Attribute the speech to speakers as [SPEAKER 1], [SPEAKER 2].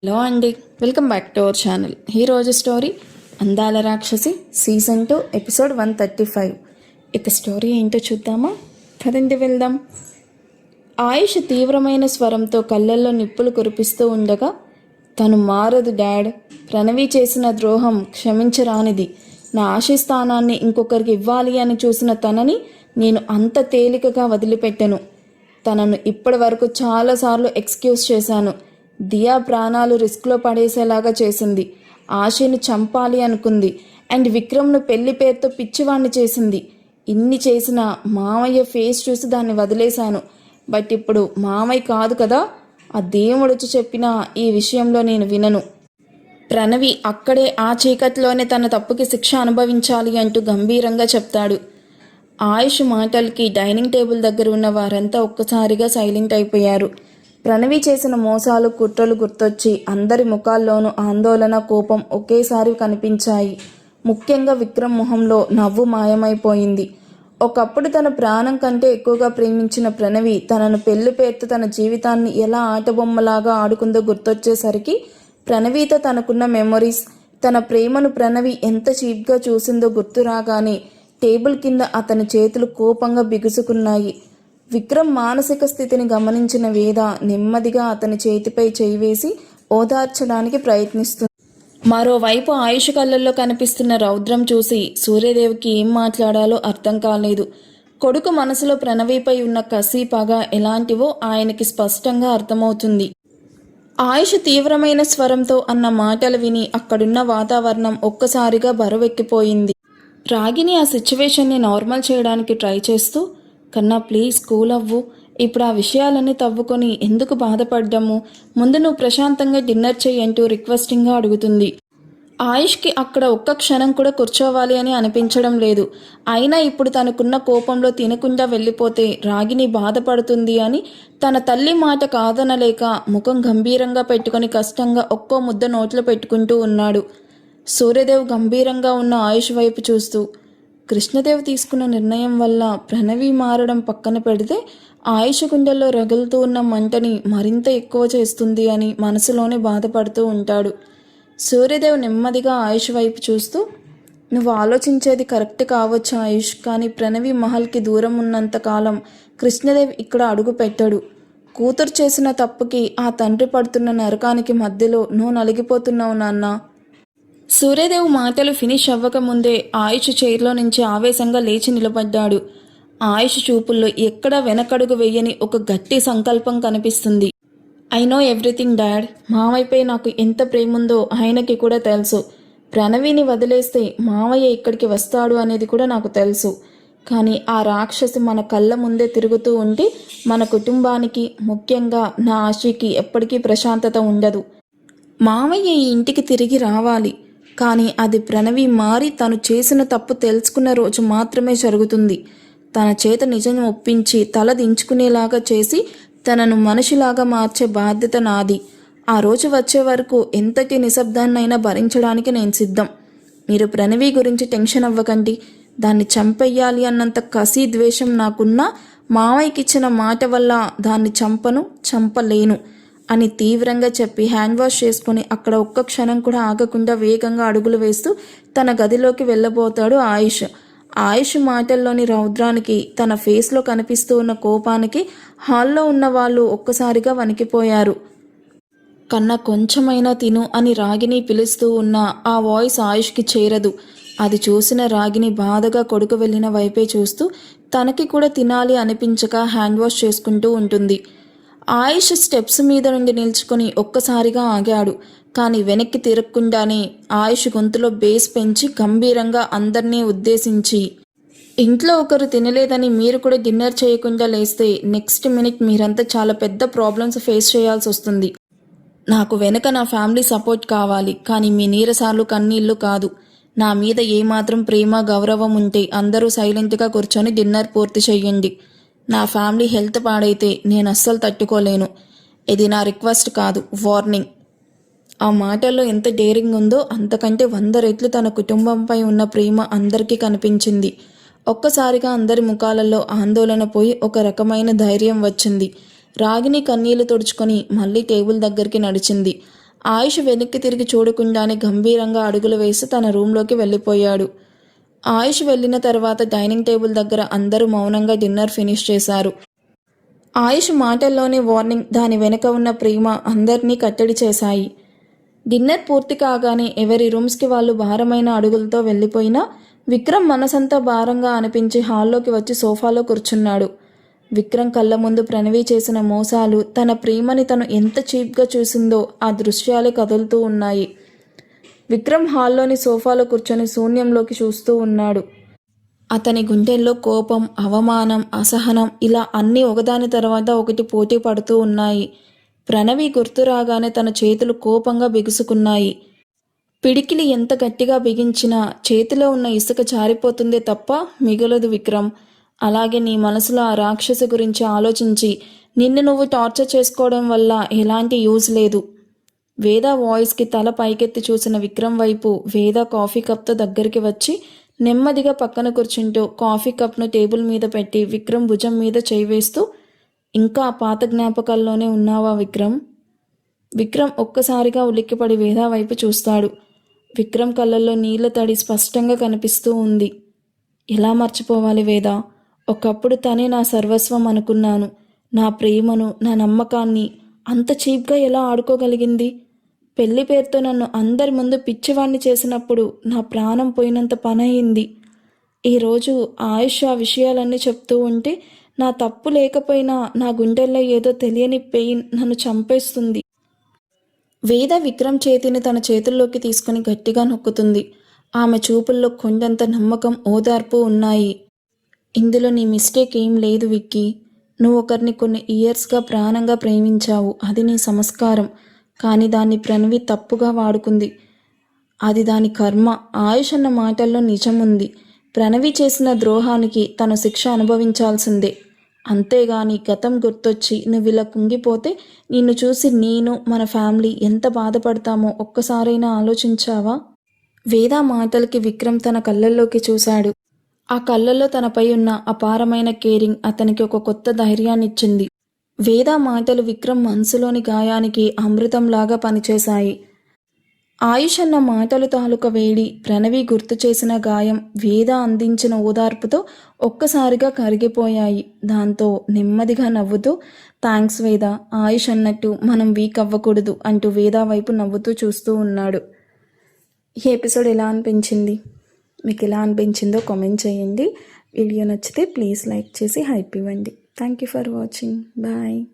[SPEAKER 1] Hello అండి, welcome back to our channel. ఈరోజు story అందాల రాక్షసి సీజన్ 2 ఎపిసోడ్ 135. ఇక స్టోరీ ఏంటో చూద్దామా? పదండి వెళ్దాం. ఆయుష్ తీవ్రమైన స్వరంతో కళ్ళల్లో నిప్పులు కురిపిస్తూ ఉండగా, తను మారదు డాడ్, ప్రణవి చేసిన ద్రోహం క్షమించరానిది. నా ఆశిస్థానాన్ని ఇంకొకరికి ఇవ్వాలి అని చూసిన తనని నేను అంత తేలికగా వదిలిపెట్టను. తనను ఇప్పటి వరకు చాలాసార్లు ఎక్స్క్యూజ్ చేశాను. దియా ప్రాణాలు రిస్క్లో పడేసేలాగా చేసింది. ఆశని చంపాలి అనుకుంది. అండ్ విక్రమ్ను పెళ్లి పేరుతో పిచ్చివాణ్ణి చేసింది. ఇన్ని చేసిన మామయ్య ఫేస్ చూసి దాన్ని వదిలేశాను. బట్ ఇప్పుడు మామయ్య కాదు కదా, ఆ దేవుడొచ్చి చెప్పిన ఈ విషయంలో నేను వినను. ప్రణవి అక్కడే ఆ చీకట్లోనే తన తప్పుకి శిక్ష అనుభవించాలి అంటూ గంభీరంగా చెప్తాడు. ఆయుష్ మాటలకి డైనింగ్ టేబుల్ దగ్గర ఉన్న వారంతా ఒక్కసారిగా సైలెంట్ అయిపోయారు. ప్రణవి చేసిన మోసాలు కుట్రలు గుర్తొచ్చి అందరి ముఖాల్లోనూ ఆందోళన కోపం ఒకేసారి కనిపించాయి. ముఖ్యంగా విక్రమ్ మొహంలో నవ్వు మాయమైపోయింది. ఒకప్పుడు తన ప్రాణం కంటే ఎక్కువగా ప్రేమించిన ప్రణవి తనను పెళ్లి పేరుతో తన జీవితాన్ని ఎలా ఆటబొమ్మలాగా ఆడుకుందో గుర్తొచ్చేసరికి ప్రణవితో తనకున్న మెమొరీస్, తన ప్రేమను ప్రణవి ఎంత చీప్గా చూసిందో గుర్తు రాగానే టేబుల్ కింద అతని చేతులు కోపంగా బిగుసుకున్నాయి. విక్రమ్ మానసిక స్థితిని గమనించిన వేద నెమ్మదిగా అతని చేతిపై చేయి వేసి ఓదార్చడానికి ప్రయత్నిస్తుంది. మరోవైపు ఆయుష్ కళ్ళల్లో కనిపిస్తున్న రౌద్రం చూసి సూర్యదేవికి ఏం మాట్లాడాలో అర్థం కాలేదు. కొడుకు మనసులో ప్రణవిపై ఉన్న కసి పగ ఎలాంటివో ఆయనకి స్పష్టంగా అర్థమవుతుంది. ఆయుష్ తీవ్రమైన స్వరంతో అన్న మాటలు విని అక్కడున్న వాతావరణం ఒక్కసారిగా బరువెక్కిపోయింది. రాగిని ఆ సిచ్యువేషన్ని నార్మల్ చేయడానికి ట్రై చేస్తూ, కన్నా ప్లీజ్ కూల్ అవ్వు, ఇప్పుడు ఆ విషయాలన్నీ తవ్వుకొని ఎందుకు బాధపడ్డాము, ముందు నువ్వు ప్రశాంతంగా డిన్నర్ చెయ్యి అంటూ రిక్వెస్టింగ్గా అడుగుతుంది. ఆయుష్కి అక్కడ ఒక్క క్షణం కూడా కూర్చోవాలి అని అనిపించడం లేదు. అయినా ఇప్పుడు తనకున్న కోపంలో తినకుండా వెళ్ళిపోతే రాగిని బాధపడుతుంది అని తన తల్లి మాట కాదనలేక ముఖం గంభీరంగా పెట్టుకొని కష్టంగా ఒక్కో ముద్ద నోట్లో పెట్టుకుంటూ ఉన్నాడు. సూర్యదేవ్ గంభీరంగా ఉన్న ఆయుష్ వైపు చూస్తూ, కృష్ణదేవ్ తీసుకున్న నిర్ణయం వల్ల ప్రణవి మారడం పక్కన పెడితే ఆయుష్ గుండెల్లో రగులుతూ ఉన్న మంటని మరింత ఎక్కువ చేస్తుంది అని మనసులోనే బాధపడుతూ ఉంటాడు. సూర్యదేవ్ నెమ్మదిగా ఆయుష్ వైపు చూస్తూ, నువ్వు ఆలోచించేది కరెక్ట్ కావచ్చు ఆయుష్, కానీ ప్రణవి మహల్కి దూరం ఉన్నంతకాలం కృష్ణదేవ్ ఇక్కడ అడుగు పెట్టాడు. కూతురు చేసిన తప్పుకి ఆ తండ్రి పడుతున్న నరకానికి మధ్యలో నువ్వు నలిగిపోతున్నావు నాన్న. సూర్యదేవ్ మాటలు ఫినిష్ అవ్వకముందే ఆయుష్ చైర్లో నుంచి ఆవేశంగా లేచి నిలబడ్డాడు. ఆయుష్ చూపుల్లో ఎక్కడా వెనకడుగు వెయ్యని ఒక గట్టి సంకల్పం కనిపిస్తుంది. ఐ నో ఎవ్రీథింగ్ డాడ్, మావయ్యపై నాకు ఎంత ప్రేముందో ఆయనకి కూడా తెలుసు. ప్రణవిని వదిలేస్తే మావయ్య ఇక్కడికి వస్తాడు అనేది కూడా నాకు తెలుసు. కానీ ఆ రాక్షసి మన కళ్ళ ముందే తిరుగుతూ ఉంటే మన కుటుంబానికి, ముఖ్యంగా నా ఆశకి ఎప్పటికీ ప్రశాంతత ఉండదు. మావయ్య ఈ ఇంటికి తిరిగి రావాలి, కానీ అది ప్రణవి మారి తను చేసిన తప్పు తెలుసుకున్న రోజు మాత్రమే జరుగుతుంది. తన చేత నిజం ఒప్పించి తల దించుకునేలాగా చేసి తనను మనిషిలాగా మార్చే బాధ్యత నాది. ఆ రోజు వచ్చే వరకు ఎంతటి నిశ్శబ్దాన్నైనా భరించడానికి నేను సిద్ధం. మీరు ప్రణవి గురించి టెన్షన్ అవ్వకండి. దాన్ని చంపేయాలి అన్నంత కసి ద్వేషం నాకున్నా మావయ్యకిచ్చిన మాట వల్ల దాన్ని చంపలేను అని తీవ్రంగా చెప్పి హ్యాండ్ వాష్ చేసుకుని అక్కడ ఒక్క క్షణం కూడా ఆగకుండా వేగంగా అడుగులు వేస్తూ తన గదిలోకి వెళ్ళబోతాడు ఆయుష్. ఆయుష్ మాటల్లోని రౌద్రానికి, తన ఫేస్లో కనిపిస్తూ ఉన్న కోపానికి హాల్లో ఉన్న వాళ్ళు ఒక్కసారిగా వణికిపోయారు. కన్నా కొంచెమైనా తిను అని రాగిని పిలుస్తూ ఉన్న ఆ వాయిస్ ఆయుష్కి చేరదు. అది చూసిన రాగిని బాధగా కొడుకు వెళ్ళిన వైపే చూస్తూ తనకి కూడా తినాలి అనిపించక హ్యాండ్ వాష్ చేసుకుంటూ ఉంటుంది. ఆయుష్ స్టెప్స్ మీద నుండి నిల్చుకొని ఒక్కసారిగా ఆగాడు. కానీ వెనక్కి తిరగకుండానే ఆయుష్ గొంతులో బేస్ పెంచి గంభీరంగా అందరినీ ఉద్దేశించి, ఇంట్లో ఒకరు తినలేదని మీరు కూడా డిన్నర్ చేయకుండా లేస్తే నెక్స్ట్ మినిట్ మీరంతా చాలా పెద్ద ప్రాబ్లమ్స్ ఫేస్ చేయాల్సి వస్తుంది. నాకు వెనక నా ఫ్యామిలీ సపోర్ట్ కావాలి, కానీ మీ నీరసాలు కన్నీళ్లు కాదు. నా మీద ఏమాత్రం ప్రేమ గౌరవం ఉంటే అందరూ సైలెంట్గా కూర్చొని డిన్నర్ పూర్తి చెయ్యండి. నా ఫ్యామిలీ హెల్త్ పాడైతే నేను అస్సలు తట్టుకోలేను. ఇది నా రిక్వెస్ట్ కాదు, వార్నింగ్. ఆ మాటల్లో ఎంత డేరింగ్ ఉందో అంతకంటే 100 రెట్లు తన కుటుంబంపై ఉన్న ప్రేమ అందరికీ కనిపించింది. ఒక్కసారిగా అందరి ముఖాలలో ఆందోళన పోయి ఒక రకమైన ధైర్యం వచ్చింది. రాగిని కన్నీళ్లు తుడుచుకొని మళ్ళీ టేబుల్ దగ్గరికి నడిచింది. ఆయుష్ వెనక్కి తిరిగి చూడకుండానే గంభీరంగా అడుగులు వేసి తన రూంలోకి వెళ్ళిపోయాడు. ఆయుష్ వెళ్ళిన తర్వాత డైనింగ్ టేబుల్ దగ్గర అందరూ మౌనంగా డిన్నర్ ఫినిష్ చేశారు. ఆయుష్ మాటల్లోని వార్నింగ్, దాని వెనుక ఉన్న ప్రేమ అందరినీ కట్టడి చేశాయి. డిన్నర్ పూర్తి కాగానే ఎవరి రూమ్స్కి వాళ్ళు భారమైన అడుగులతో వెళ్ళిపోయినా విక్రమ్ మనసంతా భారంగా అనిపించి హాల్లోకి వచ్చి సోఫాలో కూర్చున్నాడు. విక్రమ్ కళ్ళ ముందు ప్రణవి చేసిన మోసాలు, తన ప్రేమని తను ఎంత చీప్గా చూసిందో ఆ దృశ్యాలే కదులుతూ ఉన్నాయి. విక్రమ్ హాల్లోని సోఫాలో కూర్చొని శూన్యంలోకి చూస్తూ ఉన్నాడు. అతని గుండెల్లో కోపం, అవమానం, అసహనం ఇలా అన్నీ ఒకదాని తర్వాత ఒకటి పోటీ పడుతూ ఉన్నాయి. ప్రణవి గుర్తు రాగానే తన చేతులు కోపంగా బిగుసుకున్నాయి. పిడికిలి ఎంత గట్టిగా బిగించినా చేతిలో ఉన్న ఇసుక జారిపోతుందే తప్ప మిగలదు విక్రమ్. అలాగే నీ మనసులో ఆ రాక్షసి గురించి ఆలోచించి నిన్ను నువ్వు టార్చర్ చేసుకోవడం వల్ల ఎలాంటి యూజ్ లేదు. వేద వాయిస్కి తల పైకెత్తి చూసిన విక్రమ్ వైపు వేద కాఫీ కప్తో దగ్గరికి వచ్చి నెమ్మదిగా పక్కన కూర్చుంటూ కాఫీ కప్ను టేబుల్ మీద పెట్టి విక్రమ్ భుజం మీద చేయి వేస్తూ, ఇంకా ఆ పాత జ్ఞాపకాల్లోనే ఉన్నావా విక్రమ్? విక్రమ్ ఒక్కసారిగా ఉలిక్కిపడి వేద వైపు చూస్తాడు. విక్రమ్ కళ్ళల్లో నీళ్ల తడి స్పష్టంగా కనిపిస్తూ ఉంది. ఎలా మర్చిపోవాలి వేద? ఒకప్పుడు తనే నా సర్వస్వం అనుకున్నాను. నా ప్రేమను, నా నమ్మకాన్ని అంత చీప్గా ఎలా ఆడుకోగలిగింది? పెళ్లి పేరుతో నన్ను అందరి ముందు పిచ్చివాణ్ణి చేసినప్పుడు నా ప్రాణం పోయినంత పనయింది. ఈరోజు ఆయుష్ ఆ విషయాలన్నీ చెప్తూ ఉంటే నా తప్పు లేకపోయినా నా గుండెల్లో ఏదో తెలియని పెయిన్ నన్ను చంపేస్తుంది. వేద విక్రమ్ చేతిని తన చేతుల్లోకి తీసుకుని గట్టిగా నొక్కుతుంది. ఆమె చూపుల్లో కొండంత నమ్మకం, ఓదార్పు ఉన్నాయి. ఇందులో నీ మిస్టేక్ ఏం లేదు విక్కీ. నువ్వు ఒకరిని కొన్ని ఇయర్స్గా ప్రాణంగా ప్రేమించావు. అది నీ సంస్కారం. కానీ దాన్ని ప్రణవి తప్పుగా వాడుకుంది. అది దాని కర్మ. ఆయుష్ అన్న మాటల్లో నిజముంది. ప్రణవి చేసిన ద్రోహానికి తను శిక్ష అనుభవించాల్సిందే. అంతేగాని గతం గుర్తొచ్చి నువ్వు ఇలా కుంగిపోతే నిన్ను చూసి నేను, మన ఫ్యామిలీ ఎంత బాధపడతామో ఒక్కసారైనా ఆలోచించావా? వేద మాటలకి విక్రమ్ తన కళ్ళల్లోకి చూశాడు. ఆ కళ్ళల్లో తనపై ఉన్న అపారమైన కేరింగ్ అతనికి ఒక కొత్త ధైర్యాన్నిచ్చింది. వేద మాటలు విక్రమ్ మనసులోని గాయానికి అమృతంలాగా పనిచేశాయి. ఆయుష్ అన్న మాటలు తాలూకా వేడి, ప్రణవి గుర్తు చేసిన గాయం, వేద అందించిన ఓదార్పుతో ఒక్కసారిగా కరిగిపోయాయి. దాంతో నెమ్మదిగా నవ్వుతూ, థ్యాంక్స్ వేద, ఆయుష్ అన్నట్టు మనం వీక్ అవ్వకూడదు అంటూ వేద వైపు నవ్వుతూ చూస్తూ ఉన్నాడు. ఈ ఎపిసోడ్ ఎలా అనిపించింది? మీకు ఎలా అనిపించిందో కామెంట్ చేయండి. వీడియో నచ్చితే ప్లీజ్ లైక్ చేసి హైప్ ఇవ్వండి. Thank you for watching. Bye.